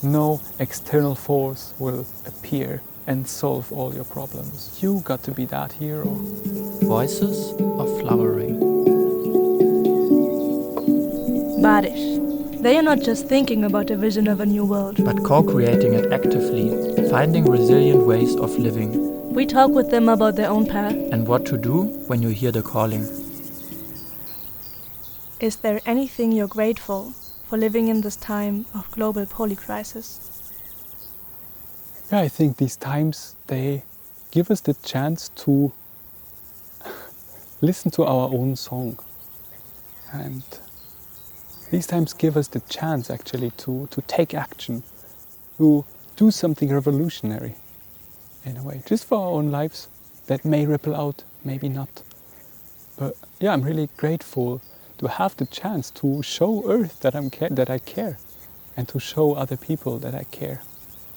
No external force will appear and solve all your problems. You got to be that hero. Voices of Flowering. Barish. They are not just thinking about a vision of a new world, But co-creating it actively, finding resilient ways of living, we talk with them about their own path. and what to do when you hear the calling. Is there anything you're grateful for living in this time of global polycrisis? Yeah, I think these times, they give us the chance to listen to our own song. And these times give us the chance actually to take action, to do something revolutionary in a way, just for our own lives that may ripple out, maybe not. But yeah, I'm really grateful to have the chance to show Earth that I care, and to show other people that I care,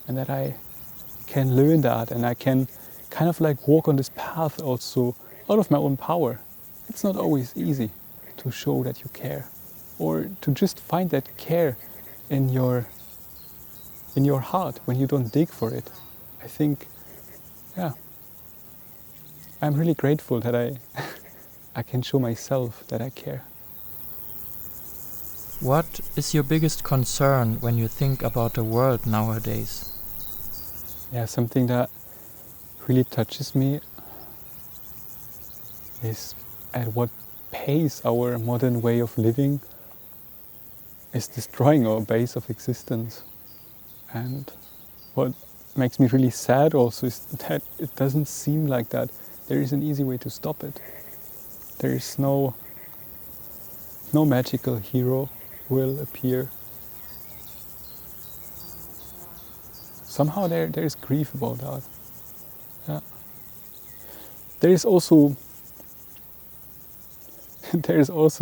and that I can learn that, and I can kind of like walk on this path also out of my own power. It's not always easy to show that you care, or to just find that care in your heart when you don't dig for it. I think, yeah, I'm really grateful that I can show myself that I care. What is your biggest concern when you think about the world nowadays? Yeah, something that really touches me is at what pace our modern way of living is destroying our base of existence. And what makes me really sad also is that it doesn't seem like that there is an easy way to stop it. There is no magical hero will appear. Somehow there is grief about that. Yeah. There is also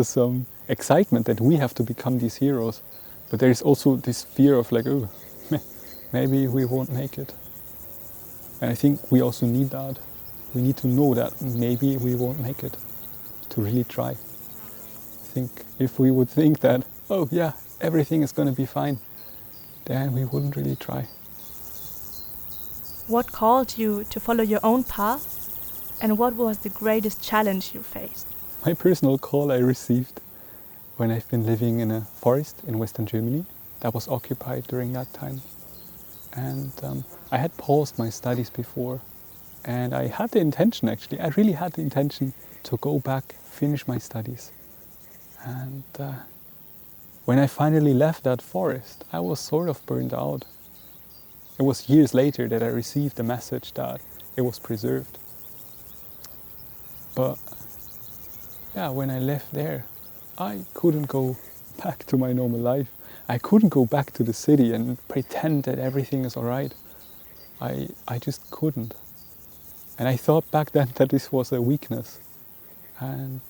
some excitement that we have to become these heroes, but there is also this fear of like, oh, maybe we won't make it. And I think we also need that. We need to know that maybe we won't make it, to really try. I think if we would think that, oh yeah, everything is going to be fine, then we wouldn't really try. What called you to follow your own path? And what was the greatest challenge you faced? My personal call I received when I've been living in a forest in Western Germany that was occupied during that time. And I had paused my studies before, and I had the intention actually, I really had the intention to go back, finish my studies. And when I finally left that forest, I was sort of burned out. It was years later that I received the message that it was preserved. But yeah, when I left there, I couldn't go back to my normal life. I couldn't go back to the city and pretend that everything is all right. I just couldn't. And I thought back then that this was a weakness. And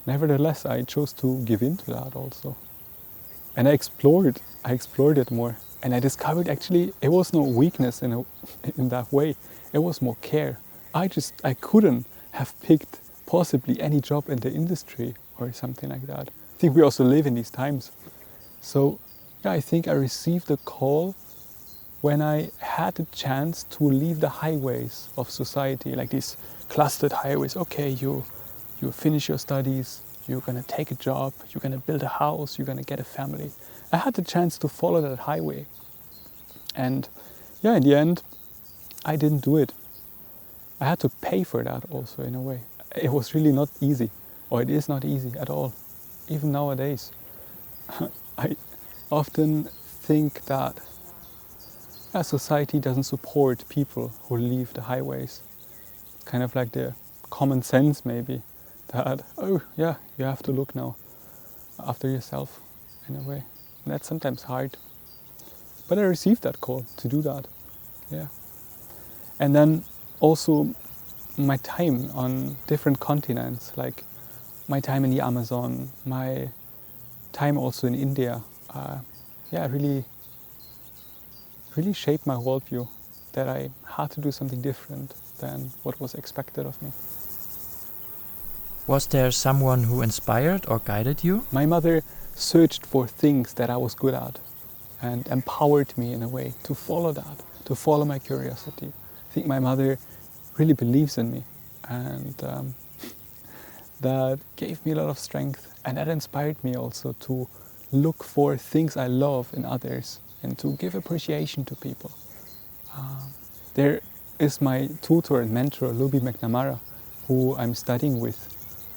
nevertheless, I chose to give in to that also. And I explored it more. And I discovered actually it was no weakness in that way. It was more care. I couldn't have picked possibly any job in the industry or something like that. I think we also live in these times. So yeah, I think I received a call when I had the chance to leave the highways of society, like these clustered highways. Okay, you finish your studies, you're gonna take a job, you're gonna build a house, you're gonna get a family. I had the chance to follow that highway. And yeah, in the end, I didn't do it. I had to pay for that also in a way. It was really not easy, or it is not easy at all, even nowadays. I often think that society doesn't support people who leave the highways. Kind of like the common sense maybe, that, oh yeah, you have to look now after yourself in a way. And that's sometimes hard. But I received that call to do that, yeah. And then also my time on different continents, like my time in the Amazon, my time also in India, really shaped my worldview, that I had to do something different than what was expected of me. Was there someone who inspired or guided you? My mother searched for things that I was good at. and empowered me in a way to follow that, to follow my curiosity. I think my mother really believes in me, and that gave me a lot of strength, and that inspired me also to look for things I love in others and to give appreciation to people. There is my tutor and mentor, Luby McNamara, who I'm studying with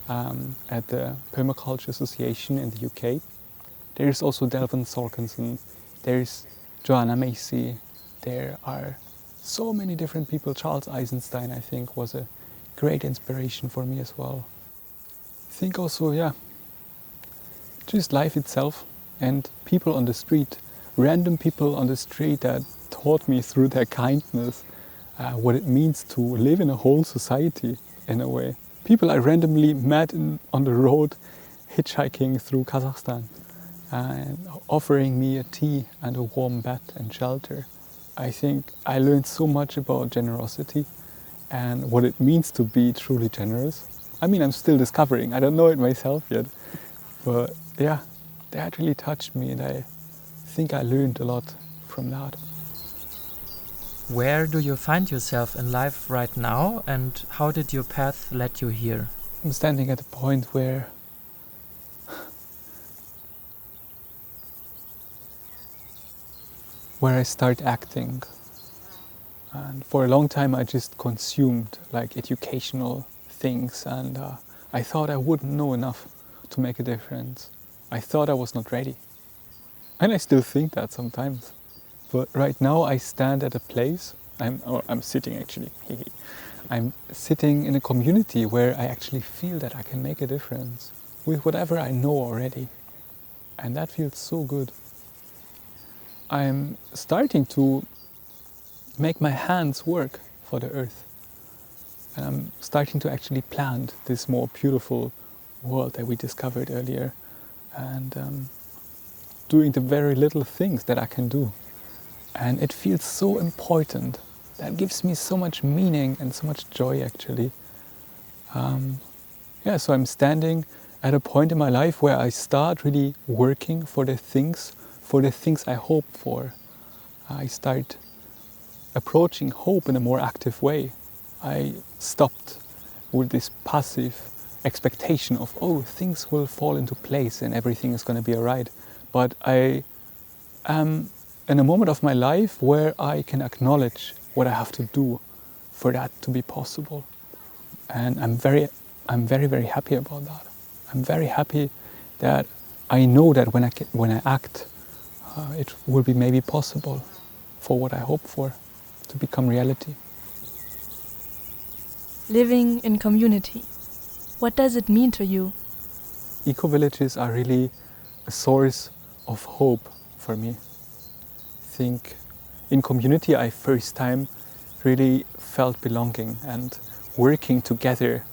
at the Permaculture Association in the UK. There's also Delvin Sorkinson, there's Joanna Macy, there are so many different people. Charles Eisenstein, I think, was a great inspiration for me as well. I think also, yeah, just life itself and people on the street, random people on the street that taught me through their kindness what it means to live in a whole society in a way. People I randomly met on the road hitchhiking through Kazakhstan and offering me a tea and a warm bed and shelter. I think I learned so much about generosity and what it means to be truly generous. I mean, I'm still discovering, I don't know it myself yet, but yeah, that really touched me, and I think I learned a lot from that. Where do you find yourself in life right now, and how did your path lead you here? I'm standing at a point where I start acting. And for a long time I just consumed like educational things, and I thought I wouldn't know enough to make a difference. I thought I was not ready. And I still think that sometimes. But right now I stand at a place, I'm sitting actually, I'm sitting in a community where I actually feel that I can make a difference with whatever I know already. And that feels so good. I'm starting to make my hands work for the earth. And I'm starting to actually plant this more beautiful world that we discovered earlier, and doing the very little things that I can do. And it feels so important. That gives me so much meaning and so much joy actually. So I'm standing at a point in my life where I start really working for the things I hope for. I start approaching hope in a more active way. I stopped with this passive expectation of, oh, things will fall into place and everything is going to be alright. But I am in a moment of my life where I can acknowledge what I have to do for that to be possible. And I'm very, very happy about that. I'm very happy that I know that when I act, it will be maybe possible for what I hope for to become reality. Living in community. What does it mean to you? Eco-villages are really a source of hope for me. I think in community I first time really felt belonging and working together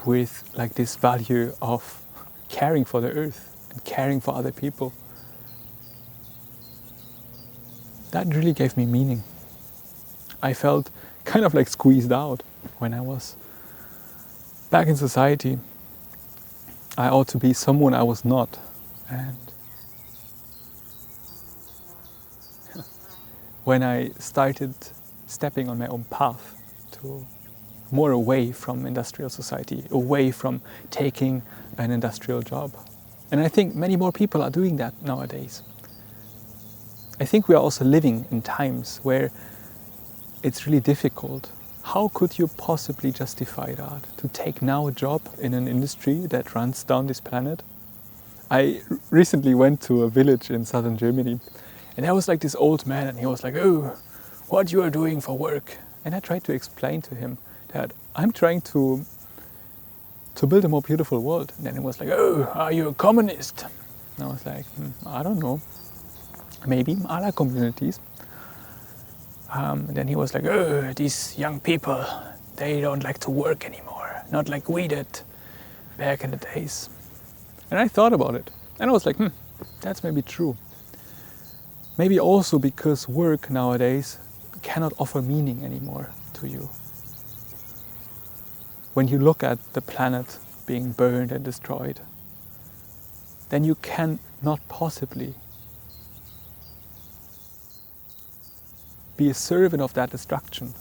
with like this value of caring for the earth and caring for other people. That really gave me meaning. I felt kind of like squeezed out when I was back in society. I ought to be someone I was not. And when I started stepping on my own path to more away from industrial society, away from taking an industrial job. And I think many more people are doing that nowadays. I think we are also living in times where it's really difficult. How could you possibly justify that? To take now a job in an industry that runs down this planet? I recently went to a village in southern Germany, and there was like this old man, and he was like, oh, what you are doing for work? And I tried to explain to him that I'm trying to build a more beautiful world. And then he was like, oh, are you a communist? And I was like, I don't know. Maybe I like communities. And then he was like, oh, these young people, they don't like to work anymore. Not like we did back in the days. And I thought about it. And I was like, that's maybe true. Maybe also because work nowadays cannot offer meaning anymore to you. When you look at the planet being burned and destroyed, then you can not possibly be a servant of that destruction.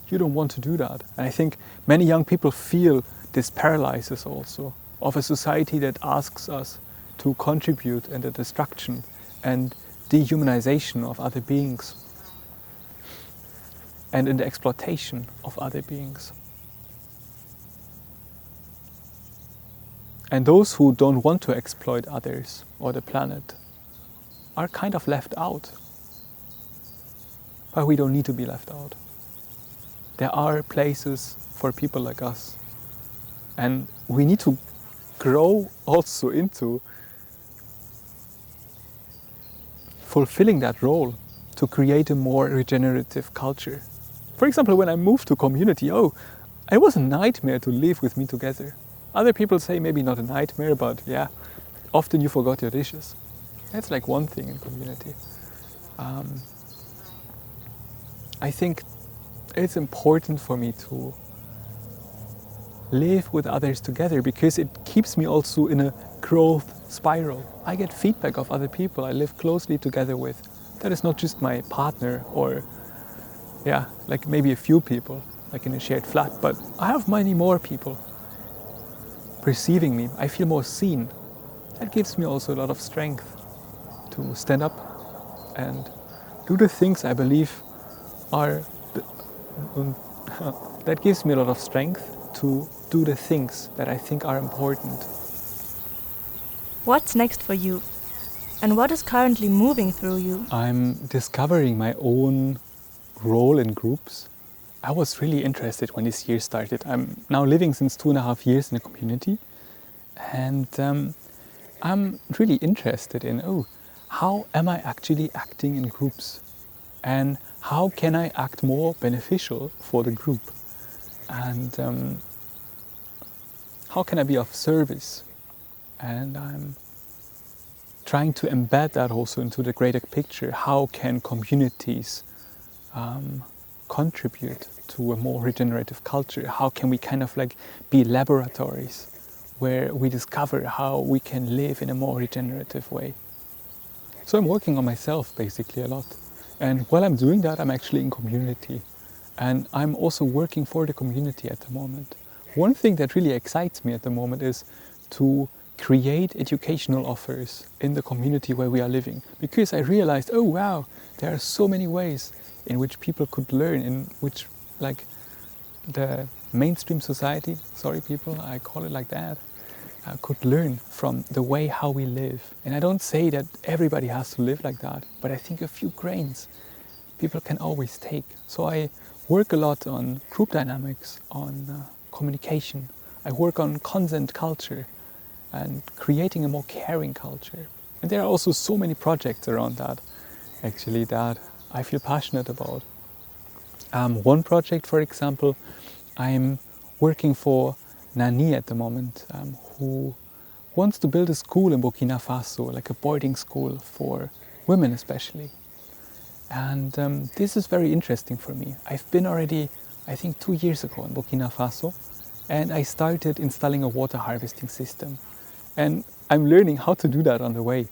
You don't want to do that. And I think many young people feel this paralysis also of a society that asks us to contribute in the destruction and dehumanization of other beings and in the exploitation of other beings. And those who don't want to exploit others or the planet are kind of left out. But we don't need to be left out. There are places for people like us. And we need to grow also into fulfilling that role to create a more regenerative culture. For example, when I moved to community, it was a nightmare to live with me together. Other people say maybe not a nightmare, but yeah, often you forgot your dishes. That's like one thing in community. I think it's important for me to live with others together because it keeps me also in a growth spiral. I get feedback of other people I live closely together with. That is not just my partner or like maybe a few people like in a shared flat, but I have many more people perceiving me. I feel more seen. That gives me also a lot of strength to stand up and do the things I believe are that gives me a lot of strength to do the things that I think are important. What's next for you? And what is currently moving through you? I'm discovering my own role in groups. I was really interested when this year started. I'm now living since 2.5 years in a community, and I'm really interested in, how am I actually acting in groups? And how can I act more beneficial for the group? And how can I be of service? And I'm trying to embed that also into the greater picture. How can communities contribute to a more regenerative culture? How can we kind of like be laboratories where we discover how we can live in a more regenerative way? So I'm working on myself basically a lot. And while I'm doing that, I'm actually in community. And I'm also working for the community at the moment. One thing that really excites me at the moment is to create educational offers in the community where we are living. Because I realized, oh wow, there are so many ways in which people could learn, in which like the mainstream society, sorry people, I call it like that, could learn from the way how we live. And I don't say that everybody has to live like that, but I think a few grains people can always take. So I work a lot on group dynamics, on communication. I work on consent culture and creating a more caring culture. And there are also so many projects around that, actually, that I feel passionate about. One project, for example, I'm working for Nani at the moment, who wants to build a school in Burkina Faso, like a boarding school for women especially. And this is very interesting for me. I've been already, I think 2 years ago in Burkina Faso, and I started installing a water harvesting system. And I'm learning how to do that on the way.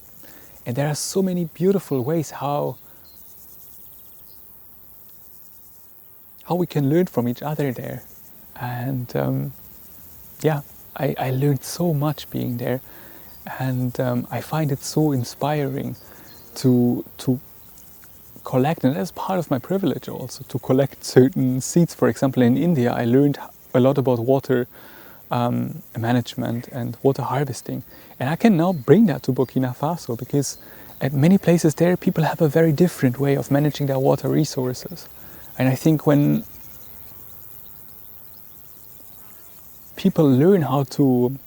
And there are so many beautiful ways how we can learn from each other there. And I learned so much being there. And I find it so inspiring to collect, and that's part of my privilege also, to collect certain seeds. For example, in India, I learned a lot about water management and water harvesting. And I can now bring that to Burkina Faso because at many places there, people have a very different way of managing their water resources. And I think when people learn how to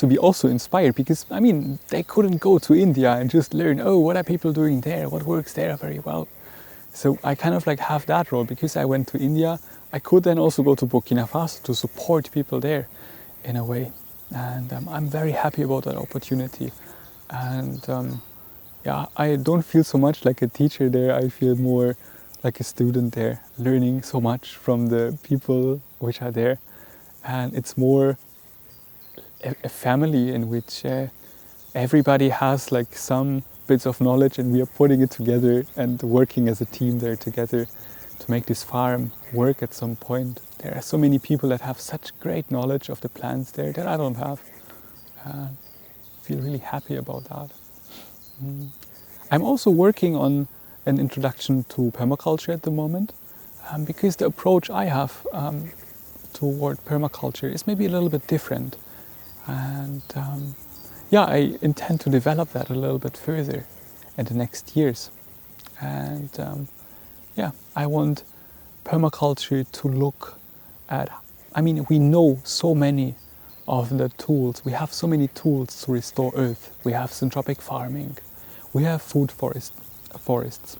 be also inspired, because I mean, they couldn't go to India and just learn, what are people doing there? What works there very well? So I kind of like have that role because I went to India. I could then also go to Burkina Faso to support people there in a way. And I'm very happy about that opportunity. And I don't feel so much like a teacher there. I feel more like a student there, learning so much from the people which are there. And it's more a family in which everybody has like some bits of knowledge and we are putting it together and working as a team there together to make this farm work at some point. There are so many people that have such great knowledge of the plants there that I don't have. I feel really happy about that. I'm also working on an introduction to permaculture at the moment, because the approach I have toward permaculture is maybe a little bit different. And yeah, I intend to develop that a little bit further in the next years. And yeah, I want permaculture to look at, I mean, we know so many of the tools, we have so many tools to restore Earth. We have syntropic farming, we have food forests,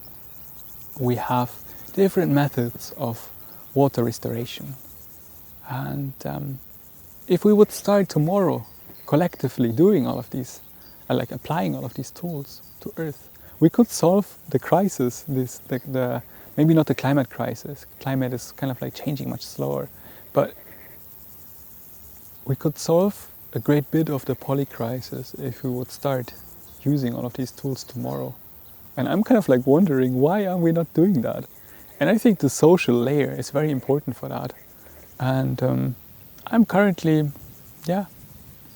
we have different methods of water restoration. And if we would start tomorrow collectively doing all of these, like applying all of these tools to Earth, we could solve the crisis, maybe not the climate crisis. Climate is kind of like changing much slower, but we could solve a great bit of the poly crisis if we would start using all of these tools tomorrow. And I'm kind of like wondering, why are we not doing that? And I think the social layer is very important for that. And I'm currently, yeah,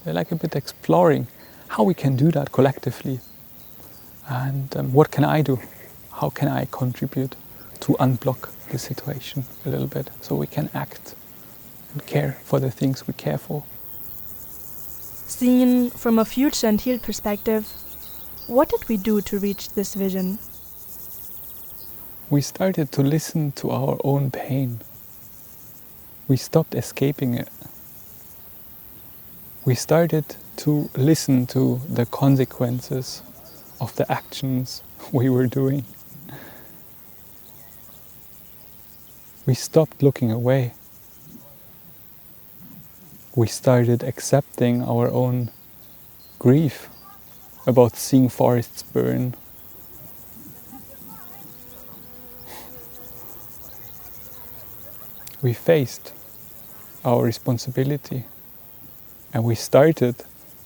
like a bit exploring how we can do that collectively. And what can I do? How can I contribute to unblock the situation a little bit so we can act and care for the things we care for? Seen from a future and healed perspective, what did we do to reach this vision? We started to listen to our own pain. We stopped escaping it. We started to listen to the consequences of the actions we were doing. We stopped looking away. We started accepting our own grief about seeing forests burn. We faced our responsibility and we started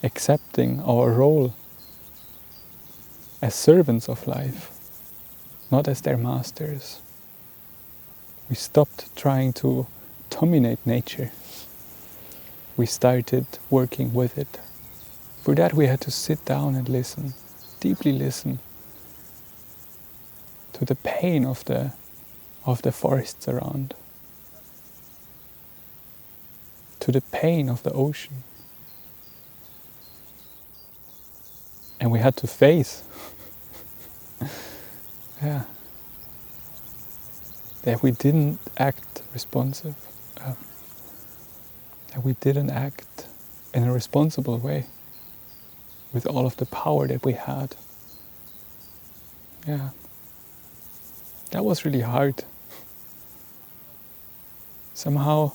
accepting our role as servants of life, not as their masters. We stopped trying to dominate nature. We started working with it. For that we had to sit down and listen, deeply listen to the pain of the forests around, to the pain of the ocean. And we had to face yeah, that we didn't act responsive, that we didn't act in a responsible way with all of the power that we had. Yeah, that was really hard. Somehow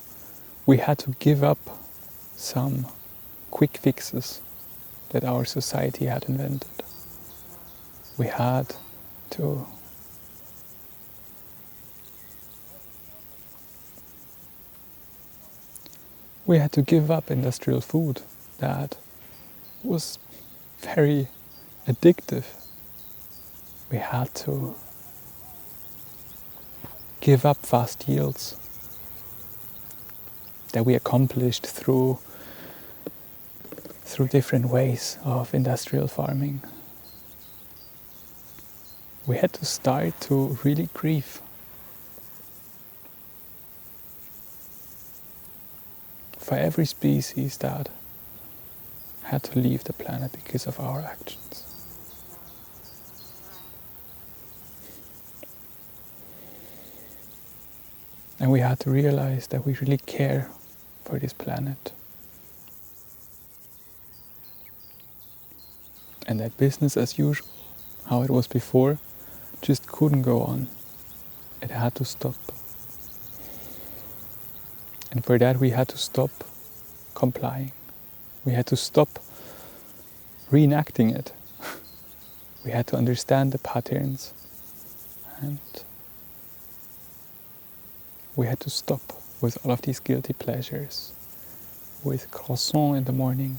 we had to give up some quick fixes that our society had invented. We had to give up industrial food that was very addictive. We had to give up fast yields that we accomplished through different ways of industrial farming. We had to start to really grieve. For every species that had to leave the planet because of our actions. And we had to realize that we really care for this planet. And that business as usual, how it was before, just couldn't go on. It had to stop. And for that we had to stop complying. We had to stop reenacting it. We had to understand the patterns. And we had to stop with all of these guilty pleasures, with croissant in the morning.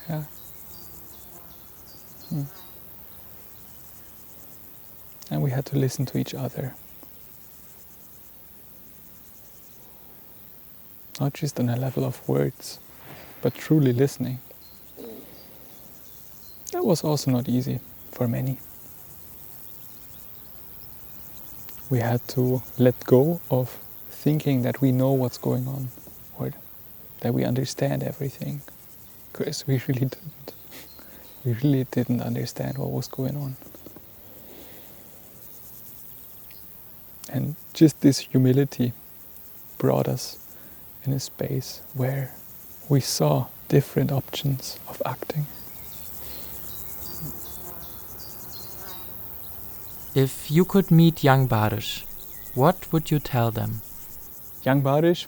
Yeah. And we had to listen to each other. Not just on a level of words, but truly listening. That was also not easy for many. We had to let go of thinking that we know what's going on, or that we understand everything, because we really didn't. We really didn't understand what was going on. And just this humility brought us in a space where we saw different options of acting. If you could meet young Barish, what would you tell them? Young Barish,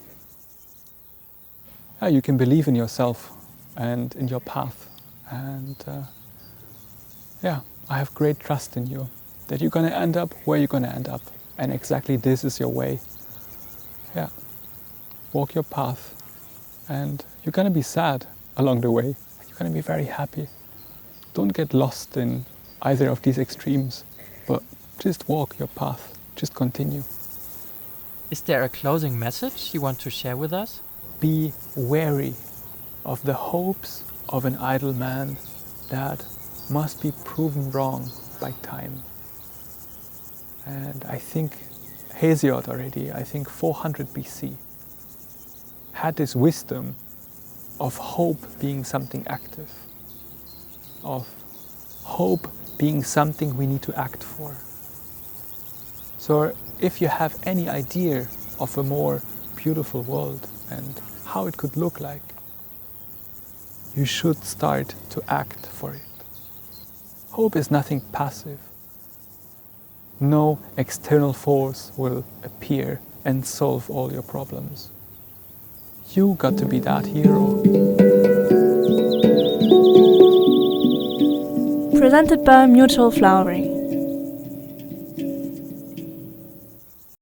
you can believe in yourself and in your path. And I have great trust in you that you're going to end up where you're going to end up. And exactly this is your way. Walk your path. And you're going to be sad along the way. You're going to be very happy. Don't get lost in either of these extremes, but just walk your path. Just continue. Is there a closing message you want to share with us? Be wary of the hopes of an idle man that must be proven wrong by time. And I think Hesiod already, 400 BC, had this wisdom of hope being something active, of hope being something we need to act for. So if you have any idea of a more beautiful world and how it could look like, you should start to act for it. Hope is nothing passive. No external force will appear and solve all your problems. You got to be that hero. Presented by Mutual Flowering.